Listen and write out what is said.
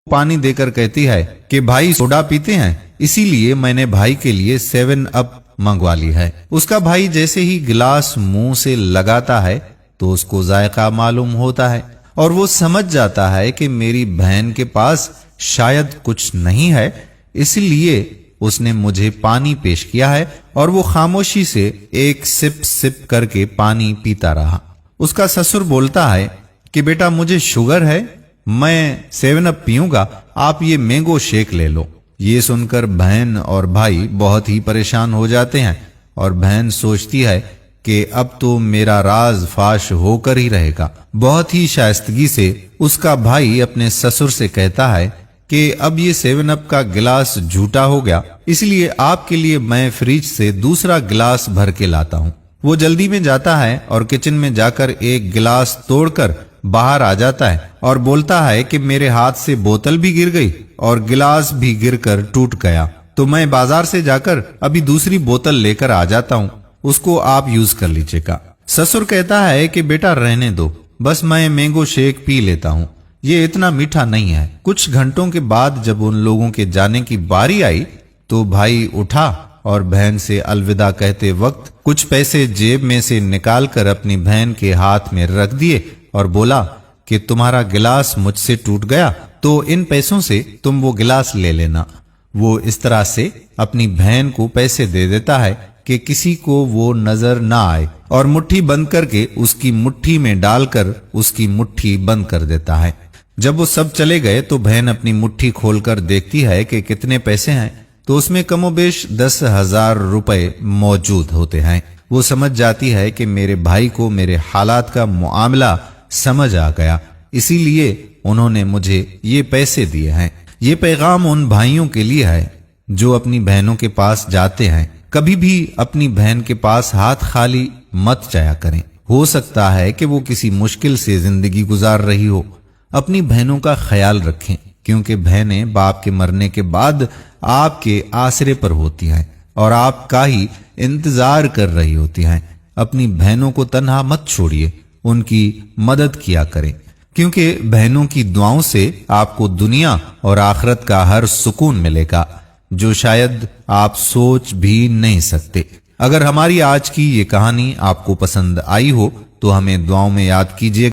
पानी देकर कहती है कि भाई सोडा पीते हैं, इसीलिए मैंने भाई के लिए 7 अप मंगवा ली है। उसका भाई जैसे ही गिलास मुंह से लगाता है तो उसको जायका मालूम होता है और वो समझ जाता है कि मेरी बहन के पास शायद कुछ नहीं है, इसलिए उसने मुझे पानी पेश किया है और वो खामोशी से एक सिप सिप करके पानी पीता रहा। उसका ससुर बोलता है कि बेटा मुझे शुगर है, मैं 7 अप पीऊंगा, आप ये मैंगो शेक ले लो। ये सुनकर बहन और भाई बहुत ही परेशान हो जाते हैं और बहन सोचती है कि अब तो मेरा राज फाश होकर ही रहेगा। बहुत ही शाइस्तगी से उसका भाई अपने ससुर से कहता है कि अब ये 7 अप का गिलास झूठा हो गया, इसलिए आपके लिए मैं फ्रिज से दूसरा गिलास भर के लाता हूँ। वो जल्दी में जाता है और किचन में जाकर एक गिलास तोड़कर बाहर आ जाता है और बोलता है कि मेरे हाथ से बोतल भी गिर गई और गिलास भी गिरकर टूट गया, तो मैं बाजार से जाकर अभी दूसरी बोतल लेकर आ जाता हूँ, उसको आप यूज कर लीजिएगा। ससुर कहता है कि बेटा रहने दो, बस मैं मैंगो शेक पी लेता हूँ, ये इतना मीठा नहीं है। कुछ घंटों के बाद जब उन लोगों के जाने की बारी आई तो भाई उठा और बहन से अलविदा कहते वक्त कुछ पैसे जेब में से निकालकर अपनी बहन के हाथ में रख दिए और बोला कि तुम्हारा गिलास मुझसे टूट गया तो इन पैसों से तुम वो गिलास ले लेना। वो इस तरह से अपनी बहन को पैसे दे देता है कि किसी को वो नजर ना आए और मुट्ठी बंद करके उसकी मुट्ठी में डालकर उसकी मुट्ठी बंद कर देता है। जब वो सब चले गए तो बहन अपनी मुट्ठी खोलकर देखती है कि कितने पैसे हैं, तो उसमें कमोबेश 10,000 रुपए मौजूद होते हैं। वो समझ जाती है कि मेरे भाई को मेरे हालात का मुआमला समझ आ गया, इसीलिए उन्होंने मुझे ये पैसे दिए हैं। ये पैगाम उन भाइयों के लिए है जो अपनी बहनों के पास जाते हैं। कभी भी अपनी बहन के पास हाथ खाली मत जाया करें। हो सकता है कि वो किसी मुश्किल से जिंदगी गुजार रही हो। अपनी बहनों का ख्याल रखें, क्योंकि बहनें बाप के मरने के बाद आपके आसरे पर होती हैं और आपका ही इंतजार कर रही होती हैं। अपनी बहनों को तन्हा मत छोड़िए, उनकी मदद किया करें, क्योंकि बहनों की दुआओं से आपको दुनिया और आखिरत का हर सुकून मिलेगा जो शायद आप सोच भी नहीं सकते। अगर हमारी आज की ये कहानी आपको पसंद आई हो तो हमें दुआओं में याद कीजिए।